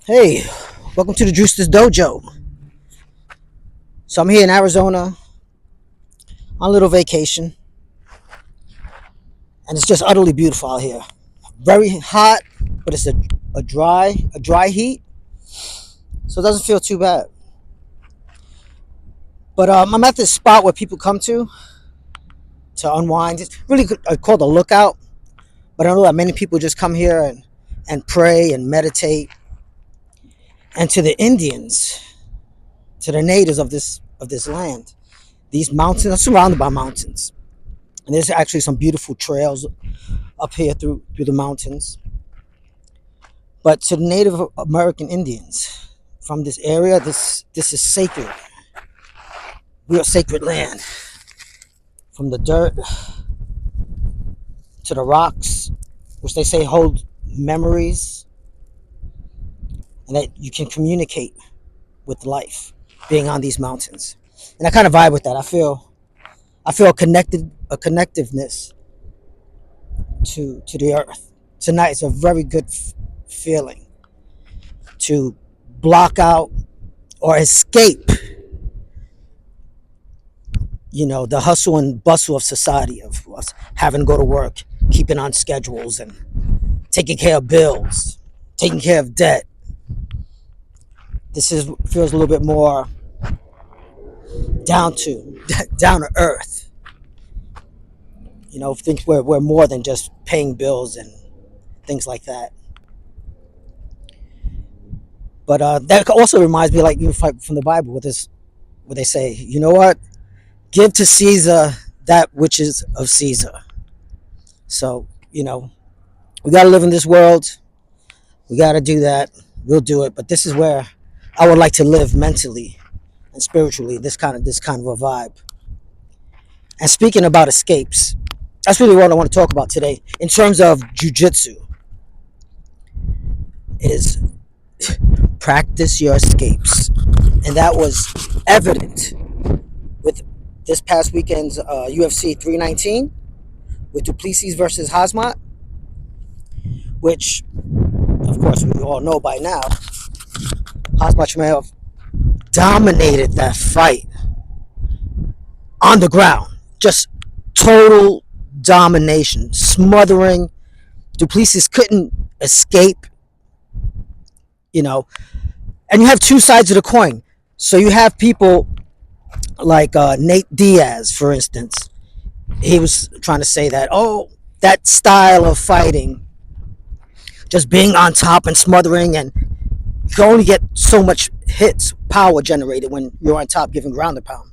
Hey, welcome to the Juice's Dojo. So I'm here in Arizona on a little vacation, and it's just utterly beautiful out here. Very hot, but it's a dry heat, so it doesn't feel too bad. But I'm at this spot where people come to unwind. It's really called a lookout, but I know that many people just come here and pray and meditate. And to the Indians, to the natives of this land, these mountains are surrounded by mountains. And there's actually some beautiful trails up here through the mountains. But to the Native American Indians from this area, this is sacred, real sacred land. From the dirt to the rocks, which they say hold memories, and that you can communicate with life, being on these mountains. And I kind of vibe with that. I feel a connectiveness to the earth. Tonight it's a very good feeling to block out or escape, the hustle and bustle of society, of us having to go to work, keeping on schedules, and taking care of bills, taking care of debt. This feels a little bit more down to down to earth. Things we're more than just paying bills and things like that. But that also reminds me, like from the Bible, where they say, you know what, give to Caesar that which is of Caesar. So we got to live in this world. We got to do that. We'll do it. But this is where I would like to live mentally and spiritually. This kind of a vibe. And speaking about escapes, that's really what I want to talk about today in terms of jujitsu. Is practice your escapes, and that was evident with this past weekend's UFC 319 with Duplessis versus Hazmat, which, of course, we all know by now. Hazmat dominated that fight on the ground, just total domination, smothering. Duplessis couldn't escape, and you have two sides of the coin. So you have people like Nate Diaz, for instance. He was trying to say that, that style of fighting, just being on top and smothering, and you can only get so much hits, power generated when you're on top giving ground and pound.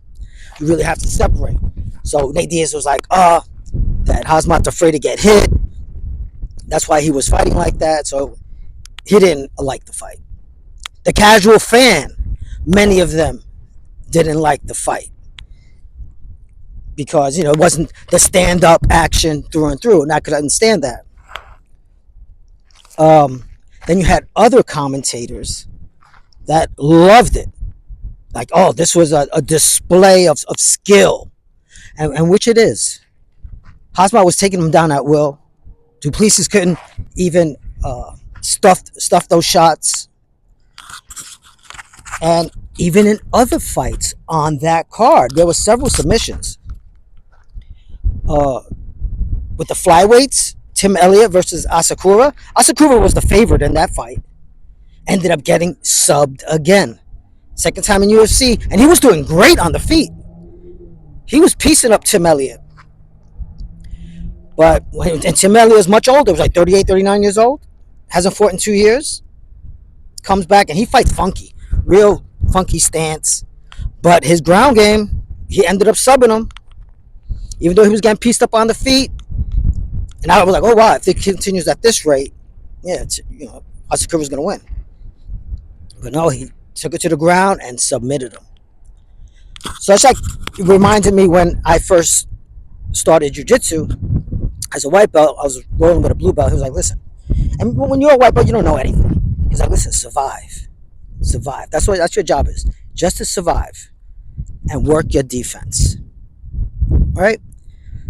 You really have to separate. So Nate Diaz was like, that Hazmat's afraid to get hit. That's why he was fighting like that. So he didn't like the fight. The casual fan, many of them didn't like the fight because, it wasn't the stand-up action through and through, and I could understand that. Then you had other commentators that loved it. Like, this was a display of skill, and which it is. Hazmat was taking him down at will. Duplessis couldn't even stuff those shots. And even in other fights on that card, there were several submissions. With the flyweights, Tim Elliott versus Asakura. Asakura was the favorite in that fight. Ended up getting subbed again. Second time in UFC. And he was doing great on the feet. He was piecing up Tim Elliott. And Tim Elliott is much older. He was like 38, 39 years old. Hasn't fought in 2 years. Comes back and he fights funky. Real funky stance. But his ground game, he ended up subbing him. Even though he was getting pieced up on the feet. And I was like, oh wow, if it continues at this rate, Asakura's going to win. But no, he took it to the ground and submitted him. So it's like, it reminded me when I first started jiu-jitsu as a white belt. I was rolling with a blue belt. He was like, listen, and when you're a white belt, you don't know anything. He's like, listen, survive. That's your job is, just to survive and work your defense. All right.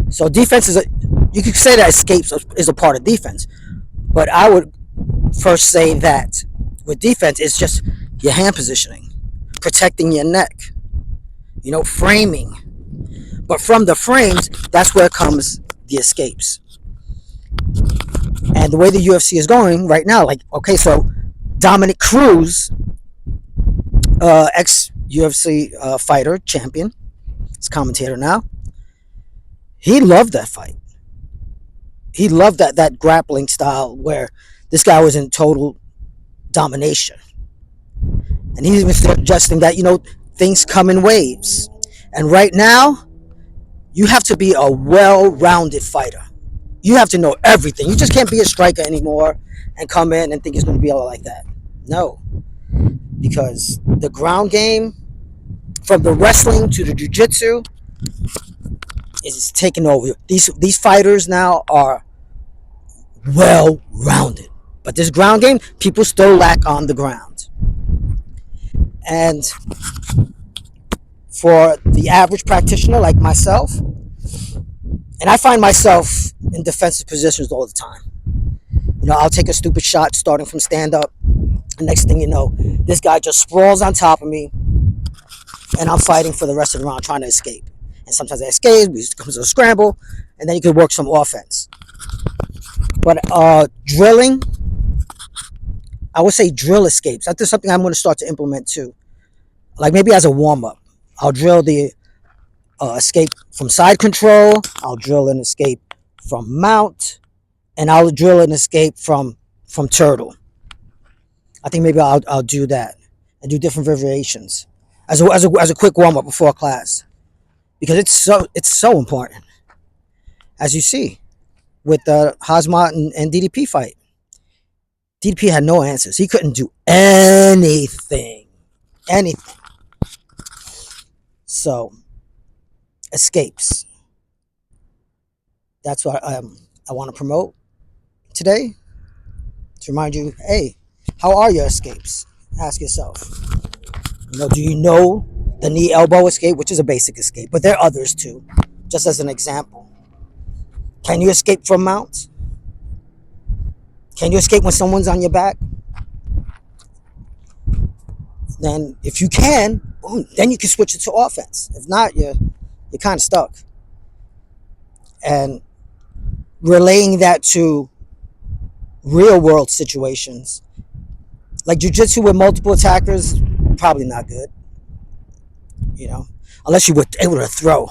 So defense you could say that escapes is a part of defense, but I would first say that with defense, it's just your hand positioning, protecting your neck, framing. But from the frames, that's where comes the escapes. And the way the UFC is going right now, like, okay, so Dominic Cruz, ex UFC fighter, champion, he's commentator now. He loved that fight. He loved that grappling style where this guy was in total domination. And he's even suggesting that, things come in waves. And right now, you have to be a well-rounded fighter. You have to know everything. You just can't be a striker anymore and come in and think it's going to be all like that. No. Because the ground game, from the wrestling to the jiu-jitsu, is taking over. These fighters now are well-rounded. But this ground game, people still lack on the ground. And for the average practitioner like myself, and I find myself in defensive positions all the time. I'll take a stupid shot starting from stand-up. The next thing you know, this guy just sprawls on top of me, and I'm fighting for the rest of the round trying to escape. And sometimes I escape, it comes to a scramble, and then you could work some offense. But drilling, I would say drill escapes. That's something I'm going to start to implement too. Like maybe as a warm-up. I'll drill the escape from side control. I'll drill an escape from mount. And I'll drill an escape from turtle. I think maybe I'll do that. And do different variations. As a quick warm-up before class. Because it's so important. As you see. With the Hazmat and DDP fight. DDP had no answers. He couldn't do anything. Anything. So, escapes. That's what I want to promote today. To remind you, hey, how are your escapes? Ask yourself. Do you know the knee elbow escape, which is a basic escape, but there are others too. Just as an example. Can you escape from mounts? Can you escape when someone's on your back? Then if you can, boom, then you can switch it to offense. If not, you're kind of stuck. And relaying that to real world situations, like jiu-jitsu with multiple attackers, probably not good. Unless you were able to throw,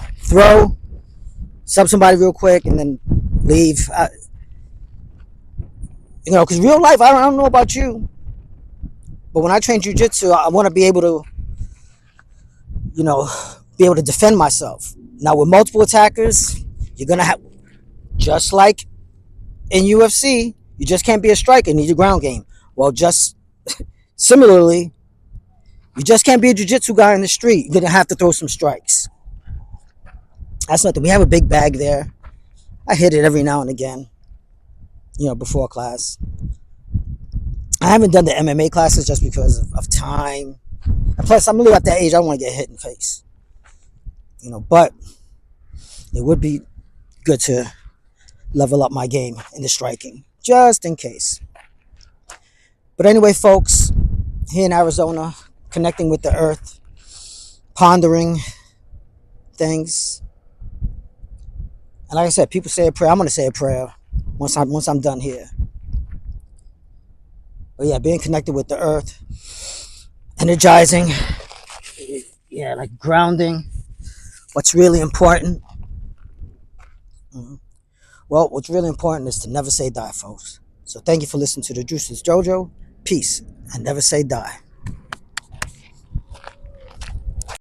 sub somebody real quick, and then leave. Because real life, I don't know about you, but when I train jiu-jitsu, I want to be able to, be able to defend myself. Now, with multiple attackers, you're going to have, just like in UFC, you just can't be a striker, you need a ground game. Well, just similarly, you just can't be a jiu-jitsu guy in the street. You're going to have to throw some strikes. That's nothing. We have a big bag there. I hit it every now and again, before class. I haven't done the MMA classes just because of time. And plus, I'm really at that age, I don't want to get hit in the face. But it would be good to level up my game in the striking, just in case. But anyway, folks, here in Arizona, connecting with the earth, pondering things. And like I said, people say a prayer. I'm going to say a prayer once I'm done here. But yeah, being connected with the earth, energizing, like grounding. What's really important? Well, what's really important is to never say die, folks. So thank you for listening to the Juices Jojo. Peace, and never say die.